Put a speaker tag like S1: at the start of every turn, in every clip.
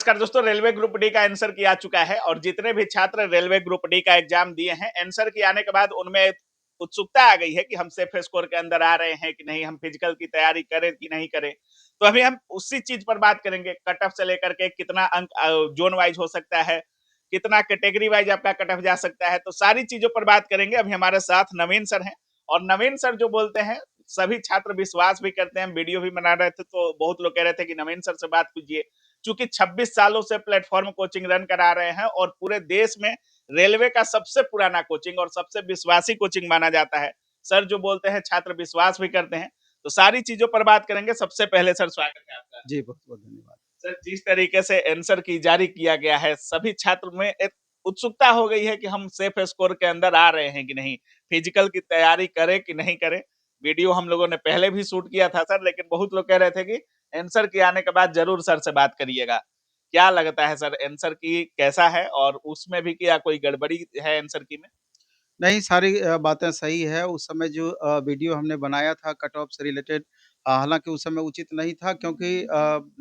S1: नमस्कार दोस्तों, railway group D का आंसर की आ चुका है और जितने भी छात्र रेलवे ग्रुप डी का एग्जाम दिए हैं, आंसर की आने के बाद उनमें उत्सुकता आ गई है कि हम सेफ स्कोर के अंदर आ रहे हैं कि नहीं, हम फिजिकल की तैयारी करें कि नहीं करें। तो अभी हम उसी चीज पर बात करेंगे, कट ऑफ से लेकर के कितना अंक जोन वाइज हो सकता है, कितना कैटेगरी वाइज आपका कट ऑफ जा सकता है, तो सारी चीजों पर बात करेंगे। अभी हमारे साथ नवीन सर हैं और नवीन सर जो बोलते हैं सभी छात्र विश्वास भी करते हैं। वीडियो भी बना रहे थे तो बहुत लोग कह रहे थे कि नवीन सर से बात कीजिए, चूंकि 26 सालों से प्लेटफॉर्म कोचिंग रन करा रहे हैं और पूरे देश में रेलवे का सबसे पुराना कोचिंग और सबसे विश्वासी कोचिंग माना जाता है। सर जो बोलते हैं छात्र विश्वास भी करते हैं। तो सारी चीजों पर बात करेंगे। सबसे पहले सर स्वागत है आपका।
S2: जी, बहुत-बहुत धन्यवाद।
S1: सर जिस तरीके से आंसर की जारी किया गया है, सभी छात्र में एक उत्सुकता हो गई है कि हम सेफ स्कोर के अंदर आ रहे हैं कि नहीं, फिजिकल की तैयारी करें कि नहीं करें। वीडियो हम लोगों ने पहले भी शूट किया था सर, लेकिन बहुत लोग कह रहे थे कि आंसर के आने के बाद जरूर सर से बात करिएगा। क्या लगता है सर, आंसर की कैसा है और उसमें भी क्या कोई गड़बड़ी है आंसर की में?
S2: नहीं, सारी बातें सही है। उस समय जो वीडियो हमने बनाया था कट ऑफ से रिलेटेड हालाँकि उस समय उचित नहीं था क्योंकि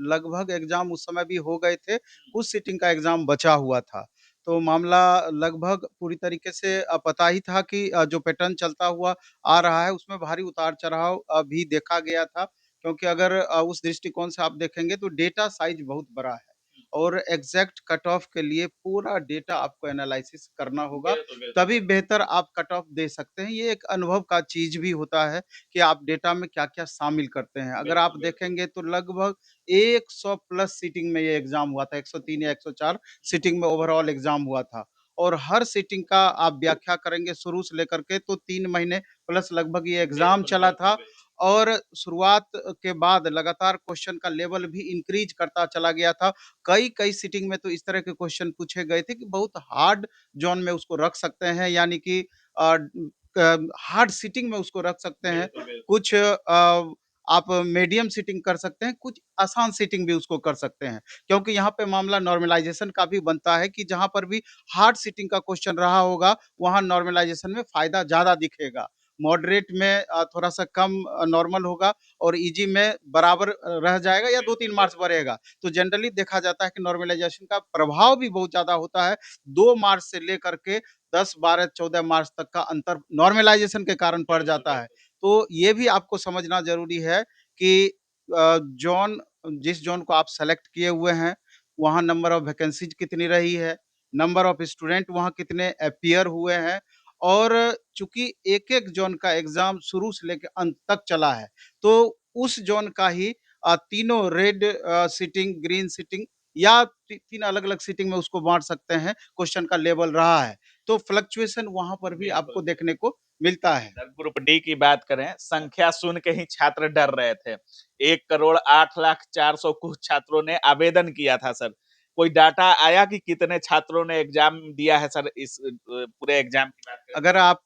S2: लगभग एग्ज़ाम उस समय भी हो गए थे, कुछ सीटिंग का एग्ज़ाम बचा हुआ था। तो मामला लगभग पूरी तरीके से पता ही था कि जो पैटर्न चलता हुआ आ रहा है, उसमें भारी उतार-चढ़ाव भी देखा गया था। क्योंकि अगर उस दृष्टिकोण से आप देखेंगे तो डेटा साइज़ बहुत बड़ा है और एग्ज़ैक्ट कट ऑफ के लिए पूरा डेटा आपको एनालिसिस करना होगा।
S1: बिल्कुल, बिल्कुल,
S2: तभी बेहतर आप कट ऑफ दे सकते हैं। ये एक अनुभव का चीज़ भी होता है कि आप डेटा में क्या-क्या शामिल करते हैं। अगर आप
S1: बिल्कुल, बिल्कुल।
S2: देखेंगे तो लगभग 100 प्लस सीटिंग में ये एग्ज़ाम हुआ था, 103 या 104 सीटिंग में ओवरऑल एग्ज़ाम हुआ था। और हर सीटिंग का आप व्याख्या करेंगे शुरू से लेकर के तो 3 महीने प्लस लगभग ये एग्ज़ाम
S1: बिल्कुल,
S2: चला
S1: बिल्कुल,
S2: था
S1: बिल्कुल।
S2: और शुरुआत के बाद लगातार क्वेश्चन का लेवल भी इंक्रीज़ करता चला गया था। कई-कई सीटिंग में तो इस तरह के क्वेश्चन पूछे गए थे कि बहुत हार्ड ज़ोन में उसको रख सकते हैं यानी कि हार्ड सीटिंग में उसको रख सकते हैं।
S1: बिल्कुल, बिल्कुल।
S2: कुछ आप मीडियम सीटिंग कर सकते हैं, कुछ आसान सीटिंग भी उसको कर सकते हैं। क्योंकि यहाँ पे मामला नॉर्मलाइज़ेशन का भी बनता है कि जहाँ पर भी हार्ड सीटिंग का क्वेश्चन रहा होगा, वहाँ नॉर्मलाइज़ेशन में फ़ायदा ज़्यादा दिखेगा। मॉडरेट में थोड़ा-सा कम नॉर्मल होगा और ईज़ी में बराबर रह जाएगा या 2-3 मार्क्स बढ़ेगा। तो जनरली देखा जाता है कि नॉर्मलाइज़ेशन का प्रभाव भी बहुत ज़्यादा होता है। 2 मार्च से लेकर के 10, 12, 14 मार्च तक का अंतर नॉर्मलाइज़ेशन के कारण पड़
S1: बिल्कुल,
S2: जाता है।
S1: बिल्कुल।
S2: तो ये भी आपको समझना ज़रूरी है कि ज़ोन जिस ज़ोन को आप सेलेक्ट किए हुए हैं, वहाँ नंबर ऑफ वैकेंसीज़ कितनी रही है, नंबर ऑफ स्टूडेंट वहाँ कितने अपीयर हुए हैं और चूँकि एक-एक ज़ोन का एग्ज़ाम शुरू से लेके अंत तक चला है, तो उस ज़ोन का ही तीनों रेड सीटिंग, ग्रीन सीटिंग या 3 अलग-अलग सीटिंग में उसको बाँट सकते हैं, क्वेश्चन का लेवल रहा है। तो फ्लक्चुएशन वहाँ पर भी
S1: बिल्कुल,
S2: आपको
S1: बिल्कुल।
S2: देखने को मिलता है।
S1: सर ग्रुप डी की बात करें, संख्या सुन के ही छात्र डर रहे थे। 1,08,04,000 कुछ छात्रों ने आवेदन किया था सर। कोई डाटा आया कि कितने छात्रों ने एग्जाम दिया है सर, इस पूरे एग्जाम की बात करें तो?
S2: अगर आप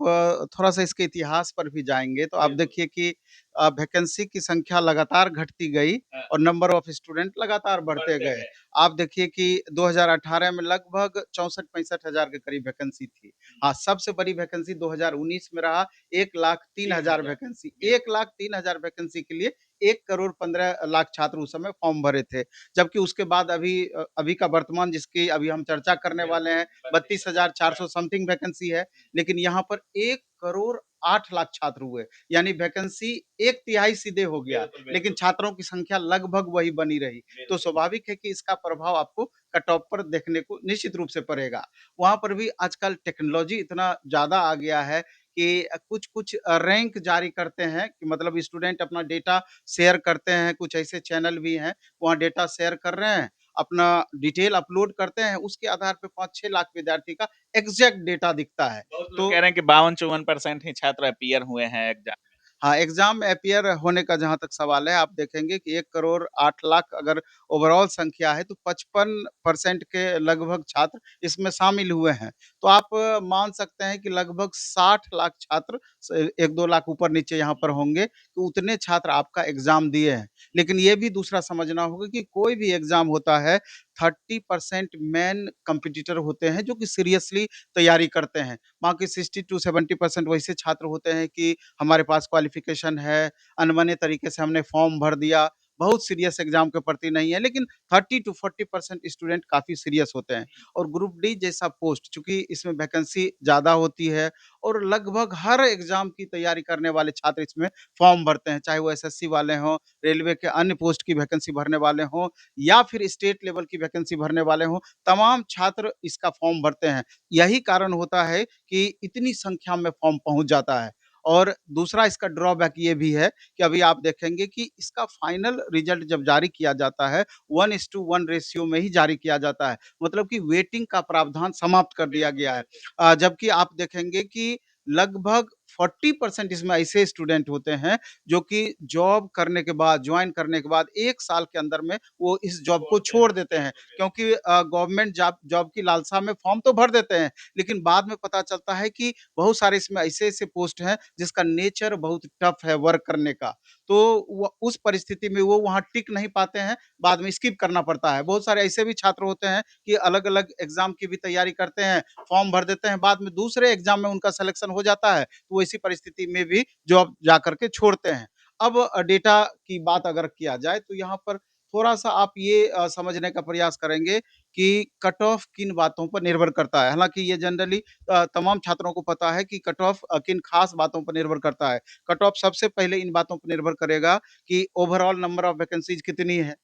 S2: थोड़ा-सा इसके इतिहास पर भी जाएँगे, तो आप
S1: बिल्कुल।
S2: देखिए कि वैकेंसी की संख्या लगातार घटती गई
S1: हाँ,
S2: और नंबर ऑफ स्टूडेंट लगातार बढ़ते
S1: बढ़ते
S2: गए।
S1: गए।
S2: आप देखिए कि 2018 में लगभग 64-65 हज़ार के करीब वैकेंसी थी। हाँ, सबसे बड़ी वैकेंसी 2019 में रहा 1,03,000
S1: 3,000।
S2: वैकेंसी।
S1: बिल्कुल।
S2: 1,03,000 वैकेंसी के लिए 1 करोड़ 15 लाख छात्र उस समय फॉर्म भरे थे। जबकि उसके बाद अभी का वर्तमान जिसकी अभी हम चर्चा करने वाले
S1: बिल्कुल,
S2: हैं,
S1: 32,000।
S2: 32,400 समथिंग वैकेंसी है। लेकिन यहाँ पर 1 करोड़ 8 लाख छात्र हुए, यानी वैकेंसी 1 तिहाई सीधे हो गया,
S1: बिल्कुल,
S2: लेकिन
S1: बिल्कुल।
S2: छात्रों की संख्या लगभग वही बनी रही। तो
S1: बिल्कुल।
S2: स्वाभाविक है कि इसका प्रभाव आपको कट ऑफ पर देखने को निश्चित रूप से पड़ेगा। वहाँ पर भी आजकल टेक्नोलॉजी इतना ज़्यादा आ गया है कि कुछ-कुछ रैंक जारी करते हैं कि मतलब स्टूडेंट अपना डेटा शेयर करते हैं, कुछ ऐसे चैनल भी हैं, वहाँ डेटा शेयर कर रहे हैं, अपना डिटेल अपलोड करते हैं, उसके आधार पे 5-6 लाख विद्यार्थी का एग्ज़ैक्ट डेटा दिखता है।
S1: बहुत लोग
S2: तो
S1: कह रहे हैं कि 52-54% ही छात्र अपीयर हुए हैं एग्जाम में।
S2: हाँ, एग्ज़ाम में अपीयर होने का जहाँ तक सवाल है, आप देखेंगे कि 1 करोड़ 8 लाख अगर ओवरऑल संख्या है, तो 55% के लगभग छात्र इसमें शामिल हुए हैं। तो आप मान सकते हैं कि लगभग 60 लाख छात्र स 1-2 लाख ऊपर-नीचे यहाँ पर होंगे, तो उतने छात्र आपका एग्ज़ाम दिए हैं। लेकिन ये भी दूसरा समझना होगा कि कोई भी एग्ज़ाम होता है, 30% मेन कॉम्पिटिटर होते हैं, जो कि सीरियसली तैयारी करते हैं। बाकी 60 टू 70% वैसे छात्र होते हैं कि हमारे पास क्वालिफ़िकेशन है, अनबने तरीके से हमने फ़ॉर्म भर दिया बहुत सीरियस एग्जाम के प्रति नहीं है, लेकिन 30 टू 40% स्टूडेंट काफ़ी सीरियस होते हैं। और ग्रुप डी जैसा पोस्ट, चूँकि इसमें वैकेंसी ज़्यादा होती है और लगभग हर एग्जाम की तैयारी करने वाले छात्र इसमें फॉर्म भरते हैं, चाहे वो एसएससी वाले हों, रेलवे के अन्य पोस्ट की वैकेंसी भरने वाले हों या फिर स्टेट लेवल की वैकेंसी भरने वाले हों, तमाम छात्र इसका फॉर्म भरते हैं। यही कारण होता है कि इतनी संख्या में फॉर्म पहुँच जाता है। और दूसरा इसका ड्रॉबैक ये भी है कि अभी आप देखेंगे कि इसका फाइनल रिजल्ट जब जारी किया जाता है, 1:1 रेशियो में ही जारी किया जाता है। मतलब कि वेटिंग का प्रावधान समाप्त कर दिया गया है। जबकि आप देखेंगे कि लगभग 40% इसमें ऐसे स्टूडेंट होते हैं जो कि जॉब करने के बाद, जॉइन करने के बाद 1 साल के अंदर में वो इस जॉब को छोड़ देते हैं। क्योंकि गवर्नमेंट जॉब जॉब की लालसा में फॉर्म तो भर देते हैं, लेकिन बाद में पता चलता है कि बहुत सारे इसमें ऐसे-ऐसे पोस्ट हैं जिसका नेचर बहुत टफ है वर्क करने का। तो वो उस परिस्थिति में वो वहाँ टिक नहीं पाते हैं, बाद में स्किप करना पड़ता है। बहुत सारे ऐसे भी छात्र होते हैं कि अलग-अलग एग्ज़ाम की भी तैयारी करते हैं, फॉर्म भर देते हैं, बाद में दूसरे एग्ज़ाम में उनका सिलेक्शन हो जाता है, तो वो इसी परिस्थिति में भी जॉब जा कर के छोड़ते हैं। अब डेटा की बात अगर किया जाए तो यहाँ पर थोड़ा-सा आप ये समझने का प्रयास करेंगे कि कट ऑफ किन बातों पर निर्भर करता है। हालाँकि ये जनरली तमाम छात्रों को पता है कि कट ऑफ किन खास बातों पर निर्भर करता है। कट ऑफ सबसे पहले इन बातों पर निर्भर करेगा कि ओवरऑल नंबर ऑफ वैकेंसीज़ कितनी है,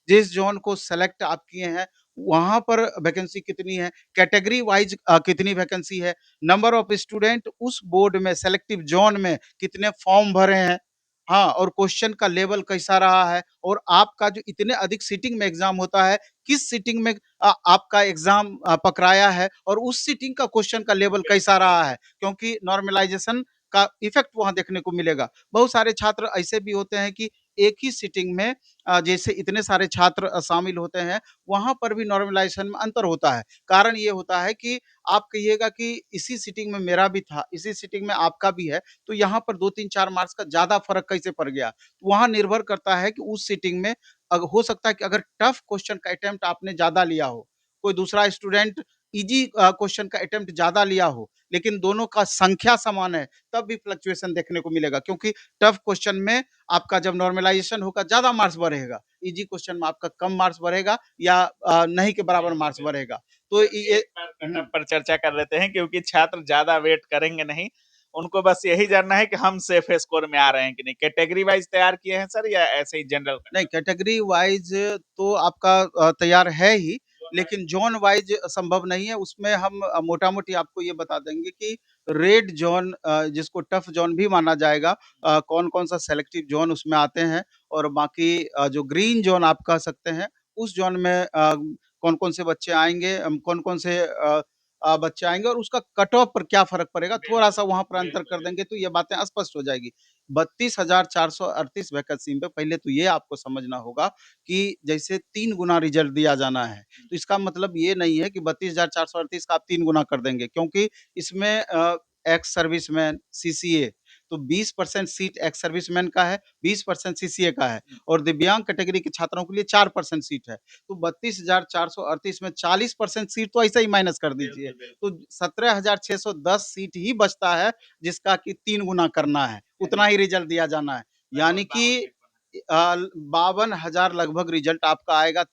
S2: जिस ज़ोन को सेलेक्ट आप किए हैं, वहाँ पर वैकेंसी कितनी है, कैटेगरी वाइज़ कितनी वैकेंसी है, नंबर ऑफ स्टूडेंट उस बोर्ड में सेलेक्टिव ज़ोन में कितने फॉर्म भरे हैं, हाँ, और क्वेश्चन का लेवल कैसा रहा है और आपका जो इतने अधिक सीटिंग में एग्ज़ाम होता है, किस सीटिंग में आपका एग्ज़ाम पकराया है और उस सीटिंग का क्वेश्चन का लेवल कैसा रहा है, क्योंकि नॉर्मलाइज़ेशन का इफ़ेक्ट वहाँ देखने को मिलेगा। बहुत सारे छात्र ऐसे भी होते हैं कि एक ही सीटिंग में जैसे इतने सारे छात्र शामिल होते हैं, वहाँ पर भी नॉर्मलाइज़ेशन में अंतर होता है। कारण ये होता है कि आप कहिएगा कि इसी सीटिंग में मेरा भी था, इसी सीटिंग में आपका भी है, तो यहाँ पर 2-3-4 मार्क्स का ज़्यादा फ़र्क कैसे पड़ गया? वहाँ निर्भर करता है कि उस सीटिंग में हो सकता है कि अगर टफ क्वेश्चन का अटेम्प्ट आपने ज़्यादा लिया हो, कोई दूसरा स्टूडेंट ईज़ी क्वेश्चन का अटेम्प्ट ज़्यादा लिया हो, लेकिन दोनों का संख्या समान है, तब भी फ्लक्चुएशन देखने को मिलेगा क्योंकि टफ क्वेश्चन में आपका जब नॉर्मलाइज़ेशन होगा, ज़्यादा मार्क्स बढ़ेगा। ईज़ी क्वेश्चन में आपका कम मार्क्स बढ़ेगा या नहीं के बराबर मार्क्स बढ़ेगा। तो ये
S1: एक बार कट ऑफ पर चर्चा कर लेते हैं क्योंकि छात्र ज़्यादा वेट करेंगे नहीं। उनको बस यही जानना है कि हम सेफ स्कोर में आ रहे हैं कि नहीं। कैटेगरी वाइज़ तैयार किए हैं सर या ऐसे ही जनरल कट
S2: नहीं,
S1: ऑफ?
S2: कैटेगरी वाइज़ तो आपका तैयार है ही, लेकिन ज़ोन वाइज़ संभव नहीं है। उसमें हम मोटा-मोटी आपको ये बता देंगे कि रेड ज़ोन जिसको टफ ज़ोन भी माना जाएगा, कौन-कौन सा सेलेक्टिव ज़ोन उसमें आते हैं और बाकी जो ग्रीन ज़ोन आप कह सकते हैं, उस ज़ोन में कौन-कौन से बच्चे आएँगे, कौन-कौन से बच्चे आएँगे और उसका कट ऑफ पर क्या फ़र्क पड़ेगा, थोड़ा-सा वहाँ पर अंतर कर देंगे तो ये बातें स्पष्ट हो जाएगी। 32,438 वैकेंसी में पहले तो ये आपको समझना होगा कि जैसे 3 गुना रिज़ल्ट दिया जाना है, तो इसका मतलब ये नहीं है कि 32,438 का आप 3 गुना कर देंगे क्योंकि इसमें एक्स सर्विसमैन, सीसीए तो 20% सीट एक्स सर्विसमैन का है, 20% सीसीए का है और दिव्यांग कैटेगरी के छात्रों के लिए 4% सीट है। तो 32,438 में 40% सीट तो ऐसे ही माइनस कर दीजिए, तो 17,610 सीट ही बचता है जिसका कि 3 गुना करना है, उतना ही रिज़ल्ट दिया जाना है। यानी कि 52,000 लगभग रिज़ल्ट आपका आएगा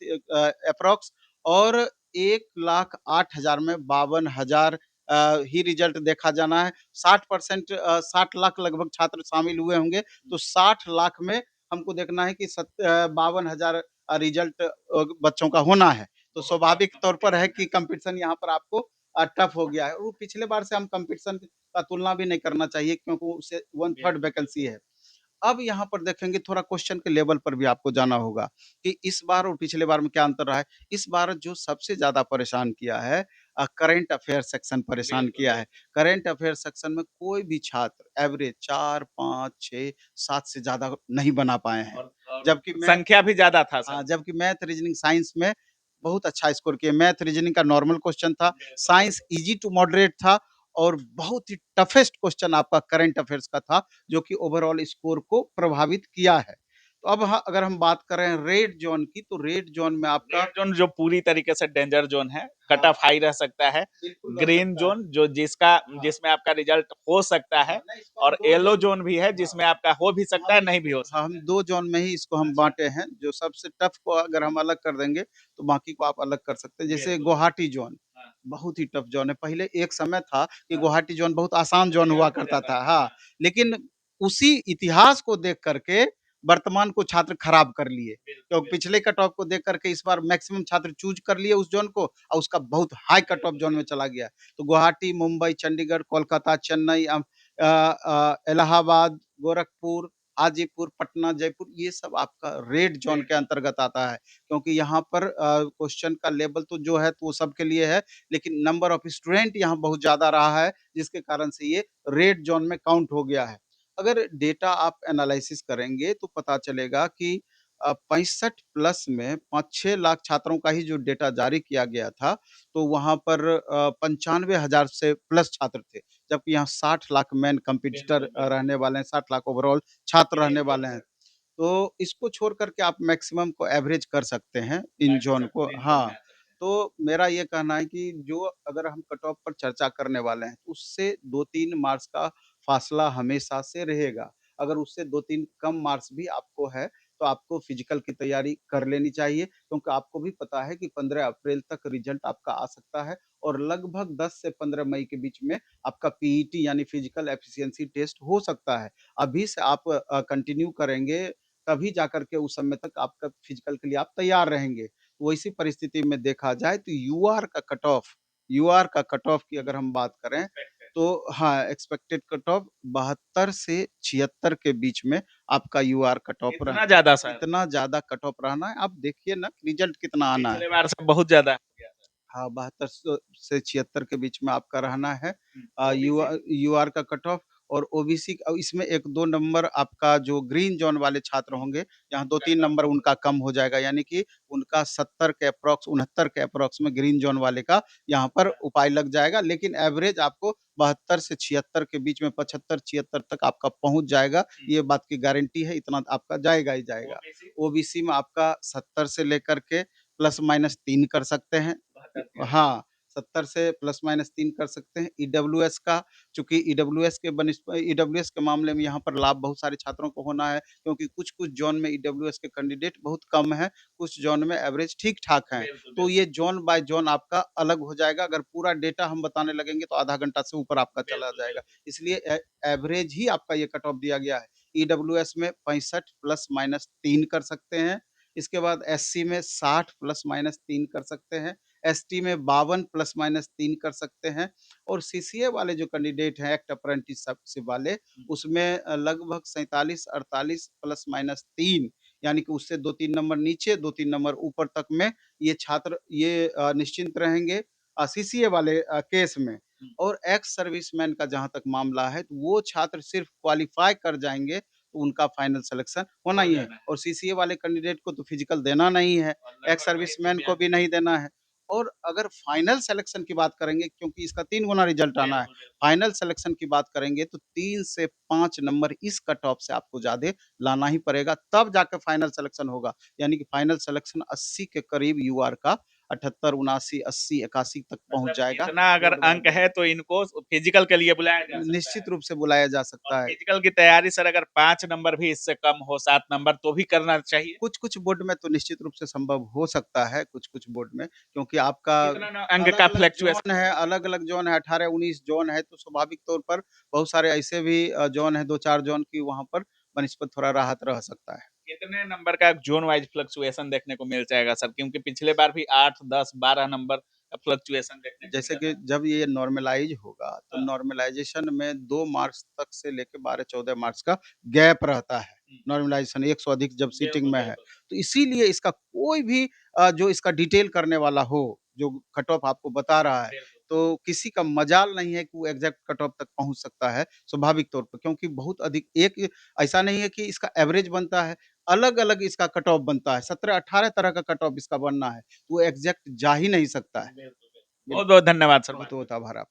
S2: एप्रॉक्स और 1,08,000 में 52,000 ही रिज़ल्ट देखा जाना है। 60% 60 लाख लगभग छात्र शामिल हुए होंगे, तो 60 लाख में हमको देखना है कि 52,000 रिज़ल्ट बच्चों का होना है। तो स्वाभाविक तौर पर है कि कॉम्पिटिशन यहाँ पर आपको टफ हो गया है और वो पिछले बार से हम कॉम्पिटिशन का तुलना भी नहीं करना चाहिए क्योंकि उससे 1/3 वैकेंसी है। अब यहाँ पर देखेंगे थोड़ा क्वेश्चन के लेवल पर भी आपको जाना होगा कि इस बार और पिछले बार में क्या अंतर रहा है। इस बार जो सबसे ज़्यादा परेशान किया है करंट अफेयर सेक्शन परेशान किया है। करंट अफेयर सेक्शन में कोई भी छात्र एवरेज 4, 5, 6, 7 से ज़्यादा नहीं बना पाए हैं।
S1: और
S2: जबकि मैथ
S1: संख्या भी ज़्यादा था सर।
S2: जबकि मैथ, रीजनिंग, साइंस में बहुत अच्छा स्कोर किए। मैथ, रीजनिंग का नॉर्मल क्वेश्चन था, साइंस ईज़ी टू मॉडरेट था और बहुत ही टफेस्ट क्वेश्चन आपका करंट अफेयर्स का था, जो कि ओवरऑल स्कोर को प्रभावित किया है। तो अब अगर हम बात करें रेड ज़ोन की, तो रेड ज़ोन में आपका
S1: रेड जोन जो पूरी तरीके से डेंजर जोन है,
S2: हाँ,
S1: कट ऑफ हाई रह सकता है।
S2: बिल्कुल रह
S1: ग्रीन
S2: सकता है।
S1: जोन जो जिसका
S2: हाँ।
S1: जिसमें आपका रिजल्ट हो सकता है,
S2: नहीं, इसको हम
S1: और
S2: 2
S1: येलो
S2: ज़ोन
S1: जोन भी है
S2: हाँ,
S1: जिसमें आपका हो भी सकता
S2: हम
S1: है, नहीं भी हो
S2: हाँ,
S1: सकता
S2: हम
S1: है।
S2: 2 ज़ोन में ही इसको हम
S1: अच्छा,
S2: बाँटे हैं, जो सबसे टफ को अगर हम अलग कर देंगे, तो बाकी को आप अलग कर सकते हैं। जैसे
S1: बिल्कुल।
S2: गुवाहाटी ज़ोन,
S1: हाँ,
S2: बहुत ही टफ ज़ोन है। पहले एक समय था कि
S1: हाँ,
S2: गुवाहाटी ज़ोन बहुत आसान ज़ोन हुआ
S1: मज़ाक हो
S2: करता
S1: जाता
S2: था।
S1: था।
S2: हाँ,
S1: हाँ,
S2: लेकिन उसी इतिहास को देख कर के वर्तमान को छात्र खराब कर लिए।
S1: बिल्कुल,
S2: तो
S1: बिल्कुल।
S2: पिछले कट ऑफ को देख कर के इस बार मैक्सिमम छात्र चूज़ कर लिए उस ज़ोन को और उसका बहुत हाई कट ऑफ ज़ोन में चला गया। तो गुवाहाटी, मुंबई, चंडीगढ़, कोलकाता, चेन्नई इलाहाबाद, गोरखपुर, हाजीपुर, पटना, जयपुर ये सब आपका रेड ज़ोन के अंतर्गत आता है। क्योंकि यहाँ पर क्वेश्चन का लेवल तो जो है तो वो सबके लिए है, लेकिन नंबर ऑफ स्टूडेंट यहाँ बहुत ज़्यादा रहा है, जिसके कारण से ये रेड ज़ोन में काउंट हो गया है। अगर डेटा आप एनालिसिस करेंगे तो पता चलेगा कि 65 प्लस में 5-6 लाख छात्रों का ही जो डेटा जारी किया गया था, तो वहाँ पर 95,000 से प्लस छात्र थे। जबकि यहाँ 60 लाख मेन कॉम्पिटिटर
S1: बिल्कुल, बिल्कुल।
S2: रहने वाले हैं, 60 लाख ओवरऑल छात्र रहने
S1: बिल्कुल,
S2: वाले हैं।
S1: बिल्कुल।
S2: तो इसको छोड़ कर के आप मैक्सिमम को एवरेज कर सकते हैं इन ज़ोन को
S1: 65 जोन में
S2: हाँ,
S1: आ सकते हैं।
S2: तो मेरा ये कहना है कि जो अगर हम कट ऑफ पर चर्चा करने वाले हैं, उससे 2-3 मार्क्स का फासला हमेशा से रहेगा। अगर उससे 2-3 कम मार्क्स भी आपको है, तो आपको फिज़िकल की तैयारी कर लेनी चाहिए क्योंकि आपको भी पता है कि 15 अप्रैल तक रिज़ल्ट आपका आ सकता है और लगभग 10 से 15 मई के बीच में आपका पीईटी यानी फिज़िकल एफिशिएंसी टेस्ट हो सकता है। अभी से आप कंटिन्यू करेंगे, तभी जाकर के उस समय तक आपका फिज़िकल के लिए आप तैयार रहेंगे। वैसी परिस्थिति में देखा जाए तो यूआर का कट ऑफ की अगर हम बात करें,
S1: एक्सपेक्टेड।
S2: तो हाँ, एक्सपेक्टेड कट ऑफ 72 से 76 के बीच में आपका यूआर कट ऑफ रह
S1: इतना ज़्यादा सर,
S2: इतना ज़्यादा कट ऑफ रहना है, आप देखिए ना रिज़ल्ट कितना आना है।
S1: पिछले बार से बहुत ज़्यादा हो गया था।
S2: हाँ, 72 से 76 के बीच में आपका रहना है
S1: ओबीसी
S2: यूआर का कट ऑफ और ओबीसी इसमें 1-2 नंबर आपका जो ग्रीन ज़ोन वाले छात्र होंगे, यहाँ
S1: उनका
S2: 2-3
S1: कम
S2: नंबर
S1: हो
S2: उनका कम हो जाएगा, यानी कि उनका 70 के एप्रॉक्स 69 के एप्रॉक्स में ग्रीन ज़ोन वाले का यहाँ पर
S1: सकता है।
S2: उपाय लग जाएगा। लेकिन एवरेज आपको 72 से 76 के बीच में 75-76 तक आपका पहुँच जाएगा, ये बात की गारंटी है, इतना आपका जाएगा ही जाएगा।
S1: ओबीसी
S2: ओबीसी में आपका 70 से लेकर के प्लस माइनस 3 कर सकते हैं।
S1: 72
S2: हाँ, 70 से प्लस माइनस 3 कर सकते हैं। ईडब्ल्यूएस का चूँकि ईडब्ल्यूएस के मामले में यहाँ पर लाभ बहुत सारे छात्रों को होना है, क्योंकि कुछ-कुछ ज़ोन में ईडब्ल्यूएस के कैंडिडेट बहुत कम हैं, कुछ ज़ोन में एवरेज ठीक-ठाक हैं।
S1: बिल्कुल,
S2: तो
S1: बिल्कुल।
S2: ये ज़ोन बाय ज़ोन आपका अलग हो जाएगा, अगर पूरा डेटा हम बताने लगेंगे तो आधा घंटा से ऊपर आपका चला
S1: बिल्कुल,
S2: जाएगा।
S1: बिल्कुल।
S2: इसलिए एवरेज ही आपका ये कट ऑफ दिया गया है। ईडब्ल्यूएस में 65 प्लस माइनस 3 कर सकते हैं। इसके बाद एससी में 60 प्लस माइनस 3 कर सकते हैं। एसटी में 52 प्लस माइनस 3 कर सकते हैं और सीसीए वाले जो कैंडिडेट हैं एक्ट अप्रेंटिसशिप वाले,
S1: हुँ,
S2: उसमें लगभग 47-48 प्लस माइनस 3 यानी कि उससे 2-3 नंबर नीचे, 2-3 नंबर ऊपर तक में ये छात्र ये निश्चिंत रहेंगे सीसीए वाले केस में।
S1: हुँ।
S2: और एक्स सर्विसमैन का जहाँ तक मामला है, तो वो छात्र सिर्फ क्वालीफाई कर जाएँगे, तो उनका फाइनल सिलेक्शन होना
S1: हो
S2: ही है
S1: जाना है
S2: और सीसीए वाले कैंडिडेट को तो फिजिकल देना नहीं है,
S1: और
S2: एक्स
S1: लगभग वहीं
S2: सर्विसमैन को भी
S1: 92
S2: नहीं देना है। और अगर फाइनल सिलेक्शन की बात करेंगे क्योंकि इसका 3 गुना रिज़ल्ट आना है,
S1: बिल्कुल, बिल्कुल।
S2: फाइनल सिलेक्शन की बात करेंगे तो 3 से 5 नंबर इस कट ऑफ से आपको ज़्यादा लाना ही पड़ेगा, तब जाके फाइनल सिलेक्शन होगा। यानी कि फाइनल सिलेक्शन 80 के करीब यूआर का 78, 79, 80, 81 तक पहुँच
S1: मतलब
S2: जाएगा
S1: इतना अगर
S2: बोर्ड वाइड
S1: अंक
S2: में।
S1: है तो इनको फिजिकल के लिए बुलाया जा सकता है।
S2: निश्चित रूप से बुलाया जा
S1: और
S2: सकता है।
S1: फिजिकल की तैयारी सर अगर 5 नंबर भी इससे कम हो, 7 नंबर तो भी करना चाहिए?
S2: कुछ-कुछ बोर्ड में तो निश्चित रूप से संभव हो सकता है, कुछ-कुछ बोर्ड में क्योंकि आपका
S1: कितना न अंक का
S2: अलग-अलग
S1: फ्लक्चुएशन
S2: ज़ोन है अलग-अलग ज़ोन है, 18-19 ज़ोन है, तो स्वाभाविक तौर पर बहुत सारे ऐसे भी ज़ोन हैं, 2-4 ज़ोन की वहाँ पर बनिस्बत थोड़ा राहत रह सकता है।
S1: कितने नंबर का ज़ोन वाइज़ फ्लक्चुएशन देखने को मिल जाएगा सर? क्योंकि पिछले बार भी 8, 10, 12 नंबर का फ्लक्चुएशन देखने को
S2: जैसे
S1: मिला
S2: कि
S1: था।
S2: जब ये नॉर्मलाइज़ होगा, तो
S1: हाँ,
S2: नॉर्मलाइज़ेशन में 2 मार्क्स तक से लेके 12-14 मार्क्स का गैप रहता है।
S1: हुँ,
S2: नॉर्मलाइज़ेशन 100 अधिक जब सीटिंग
S1: बिल्कुल,
S2: में है।
S1: बिल्कुल।
S2: तो इसीलिए इसका कोई भी जो इसका डिटेल करने वाला हो, जो कट ऑफ आपको बता रहा है,
S1: बिल्कुल।
S2: तो किसी का मजाल नहीं है कि वो एग्ज़ैक्ट कट ऑफ तक पहुँच सकता है, स्वाभाविक तौर पर क्योंकि बहुत अधिक एक ऐसा नहीं है कि इसका एवरेज बनता है, अलग-अलग इसका कट ऑफ बनता है, 17-18 तरह का कट ऑफ इसका बनना है, तो वो एग्ज़ैक्ट जा ही नहीं सकता है।
S1: बिल्कुल, बिल्कुल।
S2: बिल्कुल।
S1: बहुत-बहुत धन्यवाद सर बात
S2: बहुत-बहुत आभार आप